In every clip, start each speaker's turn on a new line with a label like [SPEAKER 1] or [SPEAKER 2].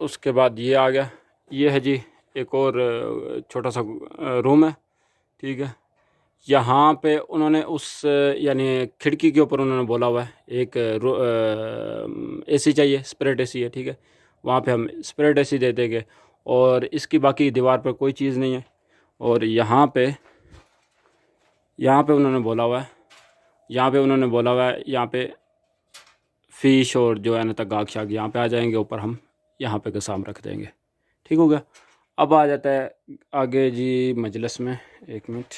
[SPEAKER 1] उसके बाद ये आ गया, ये है जी एक और छोटा सा रूम है, ठीक है। यहाँ पे उन्होंने उस यानी खिड़की के ऊपर उन्होंने बोला हुआ है एक एसी चाहिए, स्प्रेड एसी है, ठीक है। वहाँ पे हम स्प्रेड एसी दे देंगे और इसकी बाकी दीवार पर कोई चीज़ नहीं है। और यहाँ पे उन्होंने बोला हुआ है, यहाँ पे फ़िश और जो है ना तगाग शाग यहाँ पे आ जाएंगे ऊपर, हम यहाँ पे कसाम रख देंगे, ठीक हो गया। अब आ जाता है आगे जी मजलिस में, एक मिनट।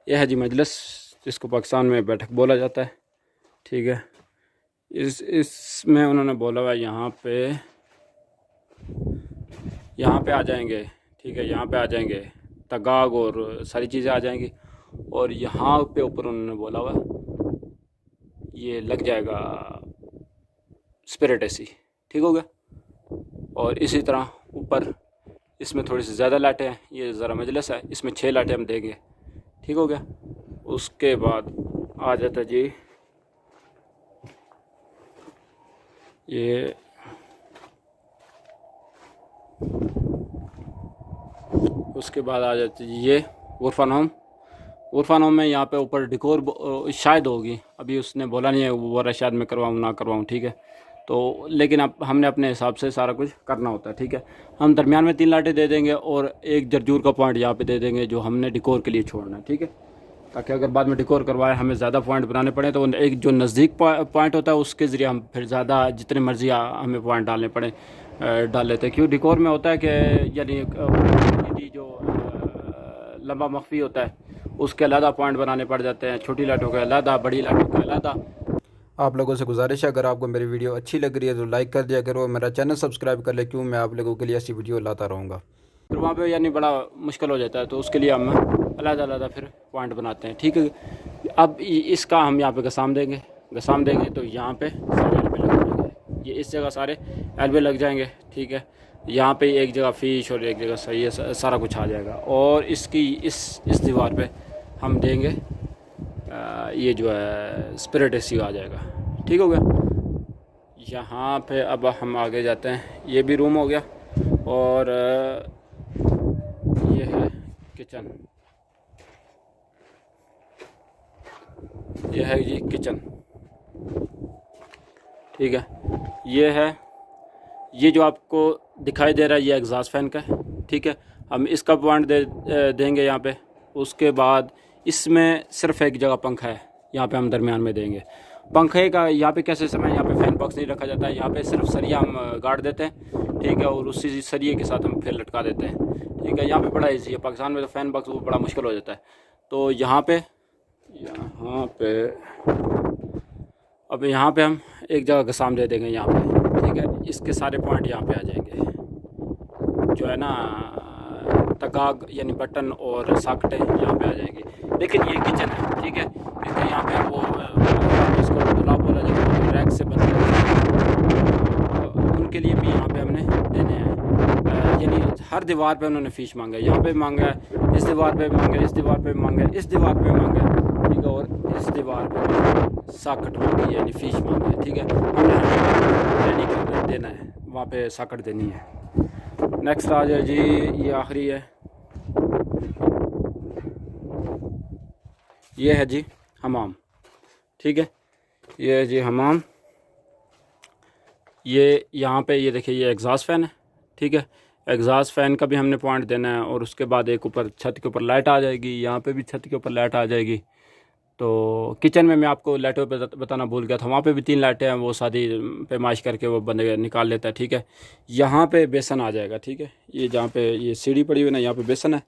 [SPEAKER 1] यह है जी मजलिस, जिसको पाकिस्तान में बैठक बोला जाता है, ठीक है। इसमें उन्होंने बोला हुआ है यहाँ पे आ जाएंगे, ठीक है। यहाँ पे आ जाएंगे तगाग और सारी चीज़ें आ जाएंगी। और यहाँ पे ऊपर उन्होंने बोला हुआ ये लग जाएगा स्पिरिट एसी, ठीक हो गया। और इसी तरह ऊपर इसमें थोड़ी सी ज़्यादा लाइटें हैं, ये ज़रा मजलिस है, इसमें 6 लाइटें हम देंगे, ठीक हो गया। उसके बाद आ जाता जी ये उसके बाद आ जाती है ये गुरफान होम में यहाँ पे ऊपर डिकोर शायद होगी, अभी उसने बोला नहीं है वो शायद मैं करवाऊँ ना करवाऊँ, ठीक है। तो लेकिन अब हमने अपने हिसाब से सारा कुछ करना होता है, ठीक है। हम दरमियान में 3 लाइटें दे देंगे और एक जरजूर का पॉइंट यहाँ पे दे देंगे जो हमने डिकोर के लिए छोड़ना है, ठीक है। ताकि अगर बाद में डिकोर करवाए हमें ज़्यादा पॉइंट बनाने पड़े तो एक जो नज़दीक पॉइंट होता है उसके ज़रिए हम फिर ज़्यादा जितने मर्ज़ी हमें पॉइंट डालने पड़े डाल लेते हैं। क्यों डिकोर में होता है कि यानी जो लंबा मख्फी होता है उसके अलग पॉइंट बनाने पड़ जाते हैं, छोटी लाइटों के अलग, बड़ी लाइटों के अलग। आप लोगों से गुजारिश है अगर आपको मेरी वीडियो अच्छी लग रही है तो लाइक कर दिया करो, मेरा चैनल सब्सक्राइब कर ले, क्यों मैं आप लोगों के लिए ऐसी वीडियो लाता रहूँगा। फिर वहाँ पे यानी बड़ा मुश्किल हो जाता है, तो उसके लिए हम अलग फिर पॉइंट बनाते हैं, ठीक है। अब इसका हम यहाँ पे गसाम देंगे तो यहाँ पे सारे एलबे लग जाएंगे, ये इस जगह सारे एलबे लग जाएंगे, ठीक है। यहाँ पे एक जगह फ़िश और एक जगह सही है, सारा कुछ आ जाएगा। और इसकी इस दीवार पे हम देंगे ये जो है स्पिरिट एसी आ जाएगा, ठीक हो गया। यहाँ पे अब हम आगे जाते हैं, ये भी रूम हो गया। और ये है किचन, ये है जी किचन, ठीक है। ये जो आपको दिखाई दे रहा है ये एग्जॉस्ट फैन का है, ठीक है। हम इसका पॉइंट देंगे यहाँ पे। उसके बाद इसमें सिर्फ एक जगह पंखा है, यहाँ पे हम दरमियान में देंगे। पंखे का यहाँ पे कैसे समय, यहाँ पे फैन बॉक्स नहीं रखा जाता है, यहाँ पे सिर्फ सरिया हम गाड़ देते हैं, ठीक है। और उसी सरिये के साथ हम फिर लटका देते हैं, ठीक है। यहाँ पे बड़ा ईजी है, पाकिस्तान में तो फैन बॉक्स वो बड़ा मुश्किल हो जाता है। तो यहाँ पे अब यहाँ पे हम एक जगह गसाम दे देंगे यहाँ पे, ठीक है। इसके सारे पॉइंट यहाँ पे आ जाएंगे, जो है ना तगाग यानी बटन और साकटें यहाँ पे आ जाएंगी। लेकिन ये किचन है, ठीक है, क्योंकि यहाँ पे वो इसको तालाब बोला जाता है, रैक से बनते हैं, उनके लिए भी यहाँ पे हमने देने हैं। यानी हर दीवार पे उन्होंने फ़िश मांगा है, यहाँ पे मांगा है, इस दीवार पे मांगा है, इस दीवार पे मांगा है, इस दीवार पे मांगा है, ठीक है। और इस दीवार पे साकट मांगी यानी फ़िश मांगा है, ठीक है। हमने रेडी कर देना है, वहाँ पे साकट देनी है। नेक्स्ट आ जाए जी, ये आखिरी है, ये है जी हमाम, ठीक है। ये है जी हमाम, ये यहाँ पे ये देखिए ये एग्जॉस्ट फ़ैन है, ठीक है। एग्जॉस्ट फ़ैन का भी हमने पॉइंट देना है। और उसके बाद एक ऊपर छत के ऊपर लाइट आ जाएगी, यहाँ पे भी छत के ऊपर लाइट आ जाएगी। तो किचन में मैं आपको लाइटों पे बताना भूल गया था, वहाँ पे भी 3 लाइटें हैं, वो शादी पैमाइश करके वो बंदे निकाल लेता है, ठीक है। यहाँ पे बेसन आ जाएगा, ठीक है। ये जहाँ पे ये सीढ़ी पड़ी हुई ना, यहाँ पे बेसन है,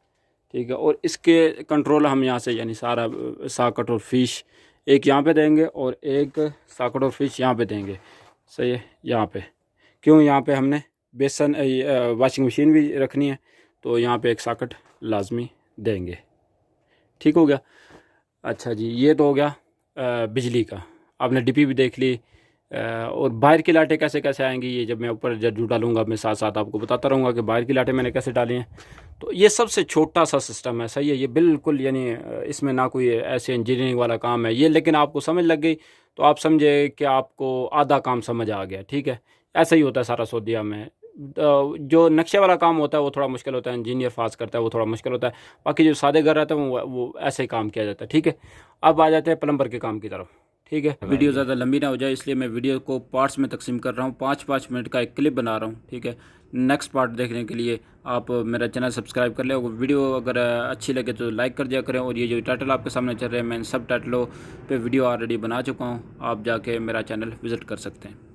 [SPEAKER 1] ठीक है। और इसके कंट्रोल हम यहाँ से यानी सारा साकट और फ़िश एक यहाँ पे देंगे और एक साकट और फ़िश यहाँ पे देंगे, सही है। यहाँ पे क्यों, यहाँ पे हमने बेसन वॉशिंग मशीन भी रखनी है, तो यहाँ पे एक साकट लाजमी देंगे, ठीक हो गया। अच्छा जी, ये तो हो गया बिजली का। आपने डीपी भी देख ली, और बाहर की लाइटें कैसे कैसे आएंगी, ये जब मैं ऊपर जज्जू डालूंगा मैं साथ साथ आपको बताता रहूँगा कि बाहर की लाइटें मैंने कैसे डाली हैं। तो ये सबसे छोटा सा सिस्टम है, सही है, ये बिल्कुल यानी इसमें ना कोई ऐसे इंजीनियरिंग वाला काम है ये, लेकिन आपको समझ लग गई तो आप समझे कि आपको आधा काम समझ आ गया, ठीक है। ऐसा ही होता है सारा सऊदीया में। जो नक्शे वाला काम होता है वो थोड़ा मुश्किल होता है, इंजीनियर फास करता है वो थोड़ा मुश्किल होता है, बाकी जो सादे घर रहते हैं वो ऐसे ही काम किया जाता है, ठीक है। अब आ जाते हैं प्लम्बर के काम की तरफ, ठीक है। वीडियो ज़्यादा लंबी ना हो जाए इसलिए मैं वीडियो को पार्ट्स में तकसीम कर रहा हूँ, 5-5 मिनट का एक क्लिप बना रहा हूँ, ठीक है। नेक्स्ट पार्ट देखने के लिए आप मेरा चैनल सब्सक्राइब कर लें, और वीडियो अगर अच्छी लगे तो लाइक कर दिया करें। और ये जो टाइटल आपके सामने चल रहे हैं मैं इन सब टाइटलों पे वीडियो ऑलरेडी बना चुका हूँ, आप जाके मेरा चैनल विज़िट कर सकते हैं।